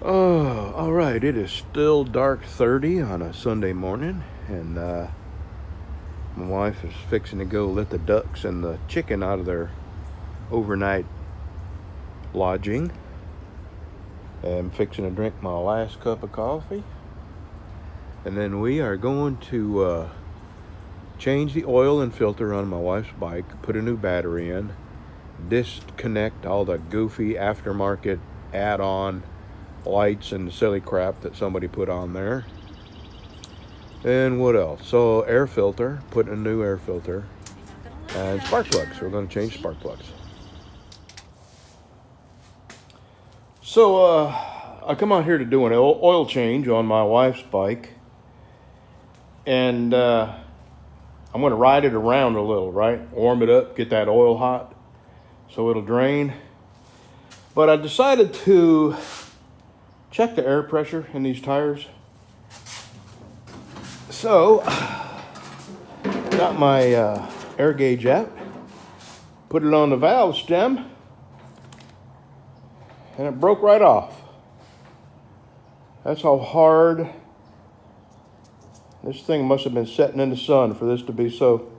Oh, all right. It is still dark 30 on a Sunday morning, and my wife is fixing to go let the ducks and the chicken out of their overnight lodging. I'm fixing to drink my last cup of coffee, and then we are going to change the oil and filter on my wife's bike, put a new battery in, disconnect all the goofy aftermarket add-on lights and silly crap that somebody put on there. And what else? So air filter, put a new air filter, and spark plugs. We're going to change spark plugs. So I come out here to do an oil change on my wife's bike, and I'm going to ride it around a little, right? Warm it up, get that oil hot so it'll drain. But I decided to check the air pressure in these tires. So, got my air gauge out, put it on the valve stem, and it broke right off. That's how hard this thing must have been setting in the sun for this to be so.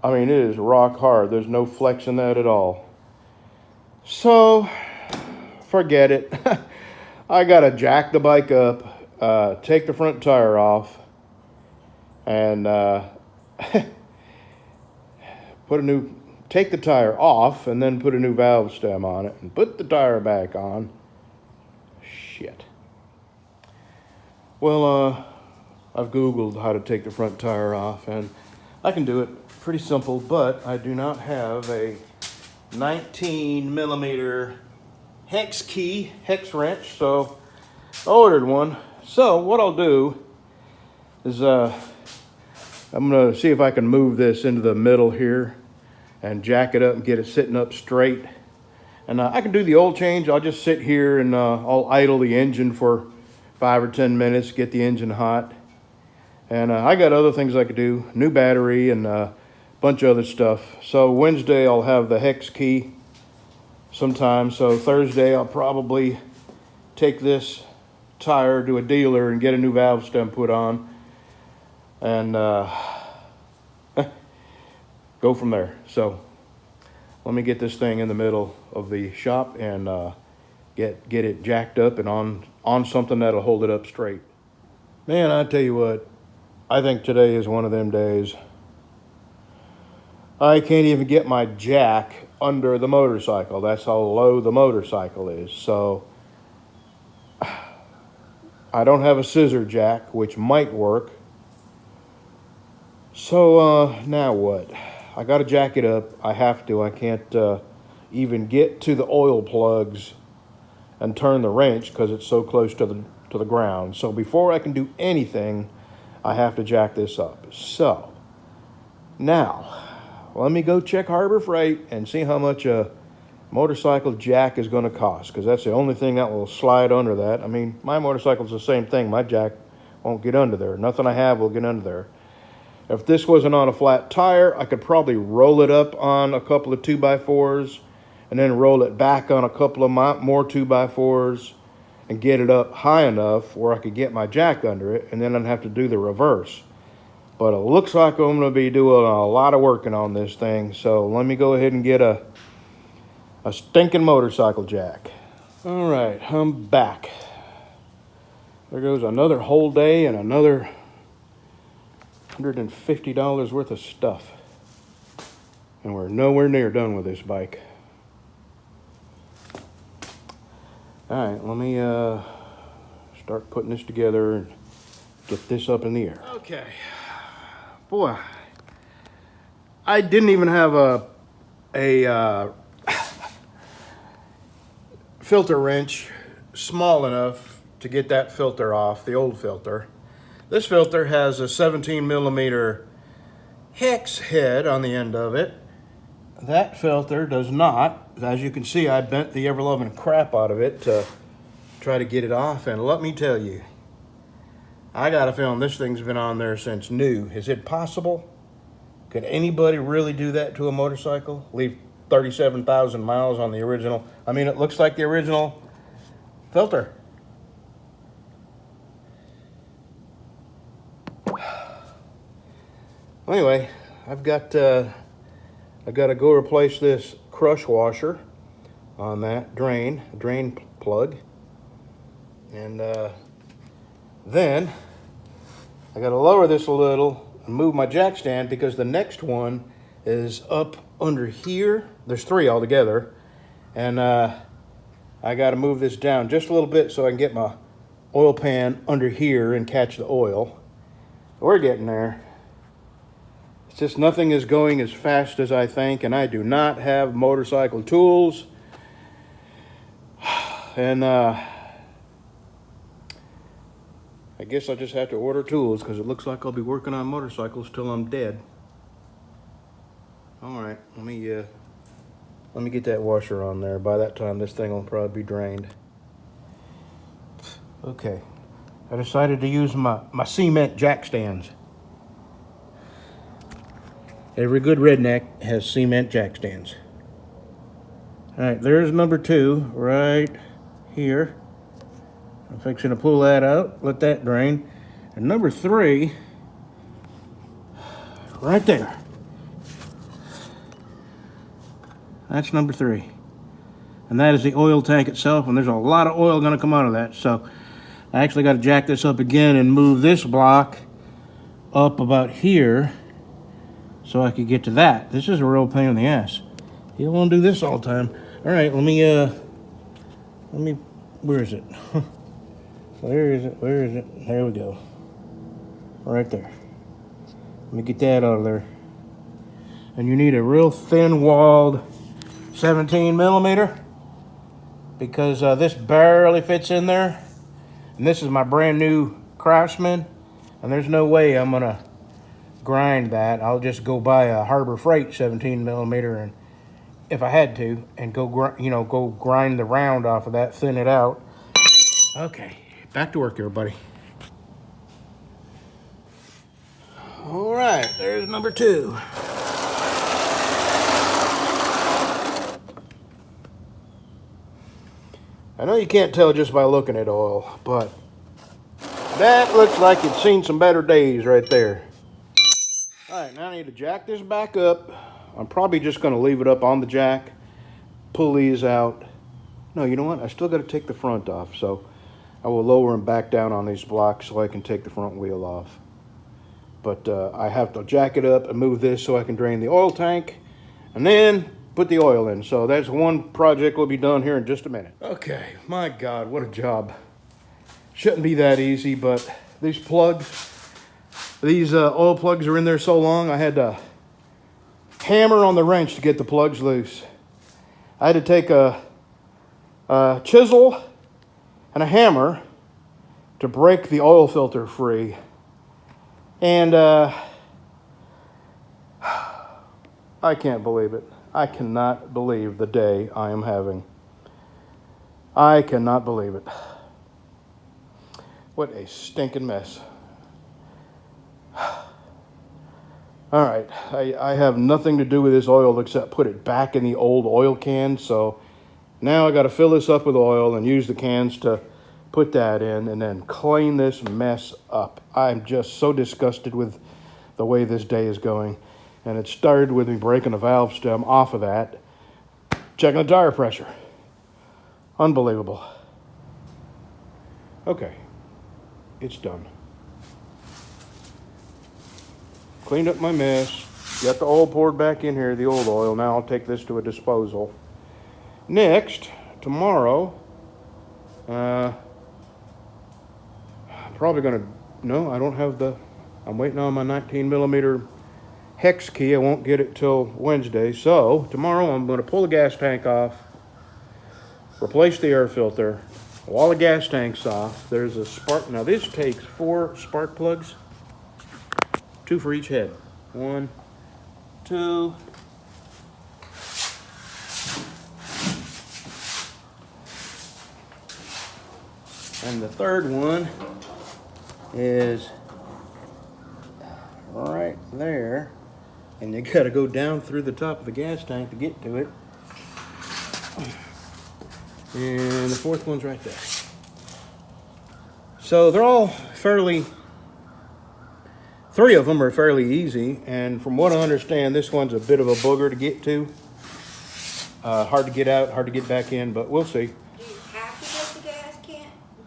I mean, it is rock hard. There's no flex in that at all. So, forget it. I gotta jack the bike up, take the front tire off, and take the tire off, and then put a new valve stem on it, and put the tire back on. Shit. Well, I've Googled how to take the front tire off, and I can do it pretty simple, but I do not have a 19 millimeter hex wrench, so I ordered one. So what I'll do is I'm gonna see if I can move this into the middle here and jack it up and get it sitting up straight. And I can do the oil change. I'll just sit here and I'll idle the engine for 5 or 10 minutes, get the engine hot. And I got other things I could do, new battery and a bunch of other stuff. So Wednesday I'll have the hex key sometime. So Thursday I'll probably take this tire to a dealer and get a new valve stem put on, and go from there. So let me get this thing in the middle of the shop and get it jacked up and on something that'll hold it up straight. Man, I tell you what, I think today is one of them days. I can't even get my jack under the motorcycle. That's how low the motorcycle is. So I don't have a scissor jack, which might work. So now what? I got to jack it up. I have to. I can't even get to the oil plugs and turn the wrench because it's so close to the ground. So before I can do anything, I have to jack this up. So now let me go check Harbor Freight and see how much a motorcycle jack is going to cost, because that's the only thing that will slide under that. I mean, my motorcycle's the same thing. My jack won't get under there. Nothing I have will get under there. If this wasn't on a flat tire, I could probably roll it up on a couple of 2x4s and then roll it back on a couple of more 2x4s and get it up high enough where I could get my jack under it, and then I'd have to do the reverse. But it looks like I'm going to be doing a lot of working on this thing, so let me go ahead and get a stinking motorcycle jack. All right, I'm back. There goes another whole day and another $150 worth of stuff. And we're nowhere near done with this bike. All right, let me start putting this together and get this up in the air. Okay. Boy, I didn't even have a filter wrench small enough to get that filter off, the old filter. This filter has a 17 millimeter hex head on the end of it. That filter does not. As you can see, I bent the ever-loving crap out of it to try to get it off, and let me tell you, I got a feeling this thing's been on there since new. Is it possible? Could anybody really do that to a motorcycle? Leave 37,000 miles on the original? I mean, it looks like the original filter. Anyway, I've got to go replace this crush washer on that drain plug, and then I got to lower this a little and move my jack stand because the next one is up under here. There's 3 altogether, and I got to move this down just a little bit so I can get my oil pan under here and catch the oil. We're getting there. It's just nothing is going as fast as I think, and I do not have motorcycle tools. And I guess I just have to order tools because it looks like I'll be working on motorcycles till I'm dead. All right, let me get that washer on there. By that time, this thing will probably be drained. Okay, I decided to use my cement jack stands. Every good redneck has cement jack stands. All right, there's number 2 right here. I'm fixing to pull that out, let that drain. And number 3, right there. That's number 3. And that is the oil tank itself, and there's a lot of oil gonna come out of that. So I actually gotta jack this up again and move this block up about here so I could get to that. This is a real pain in the ass. You don't wanna do this all the time. All right, let me, where is it? Where is it? There we go. Right there. Let me get that out of there. And you need a real thin-walled 17 millimeter because this barely fits in there. And this is my brand new Craftsman, and there's no way I'm gonna grind that. I'll just go buy a Harbor Freight 17 millimeter, and if I had to, and go grind the round off of that, thin it out. Okay, back to work, everybody. All right, there's number 2. I know you can't tell just by looking at oil, but that looks like it's seen some better days right there. All right, now I need to jack this back up. I'm probably just going to leave it up on the jack, pull these out. No, you know what? I still got to take the front off, so I will lower them back down on these blocks so I can take the front wheel off. But I have to jack it up and move this so I can drain the oil tank and then put the oil in. So that's one project will be done here in just a minute. Okay, my God, what a job. Shouldn't be that easy, but these plugs, these oil plugs are in there so long, I had to hammer on the wrench to get the plugs loose. I had to take a chisel and a hammer to break the oil filter free. And I can't believe it. I cannot believe the day I am having. I cannot believe it. What a stinking mess. All right, I have nothing to do with this oil except put it back in the old oil can. So now I got to fill this up with oil and use the cans to put that in and then clean this mess up. I'm just so disgusted with the way this day is going. And it started with me breaking a valve stem off of that, checking the tire pressure. Unbelievable. Okay, it's done. Cleaned up my mess, got the oil poured back in here, the old oil. Now I'll take this to a disposal. Next, tomorrow, probably gonna, no, I don't have I'm waiting on my 19 millimeter hex key. I won't get it till Wednesday. So tomorrow I'm gonna pull the gas tank off, replace the air filter. While the gas tank's off, there's a spark. Now this takes 4 spark plugs, 2 for each head. 1, 2. And the third one is right there. And you gotta go down through the top of the gas tank to get to it. And the 4th one's right there. So they're all fairly 3 of them are fairly easy, and from what I understand, this one's a bit of a booger to get to. Hard to get out, hard to get back in, but we'll see. Do you have to get the gas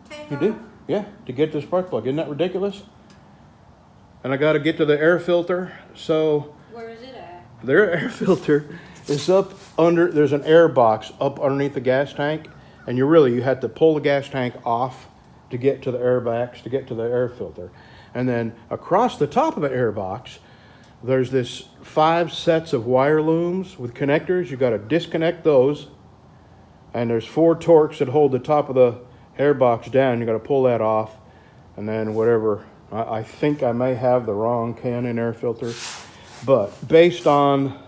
tank You off? do, yeah, to get the spark plug. Isn't that ridiculous? And I got to get to the air filter, so Where is it at? their air filter is up under, there's an air box up underneath the gas tank, and you have to pull the gas tank off to get to the air box, to get to the air filter. And then across the top of the air box, there's this 5 sets of wire looms with connectors. You got to disconnect those, and there's 4 Torx that hold the top of the air box down. You got to pull that off, and then whatever. I think I may have the wrong K&N air filter, but based on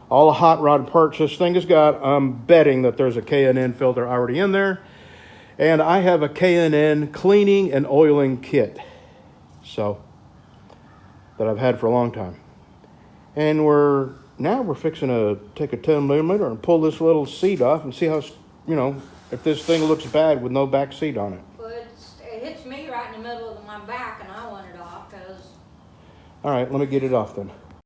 all the hot rod parts this thing has got, I'm betting that there's a K&N filter already in there, and I have a K&N cleaning and oiling kit, so that I've had for a long time. And we're fixing to take a 10mm and pull this little seat off and see how, if this thing looks bad with no back seat on it. Well, it hits me right in the middle of my back, and I want it off because. All right, let me get it off then.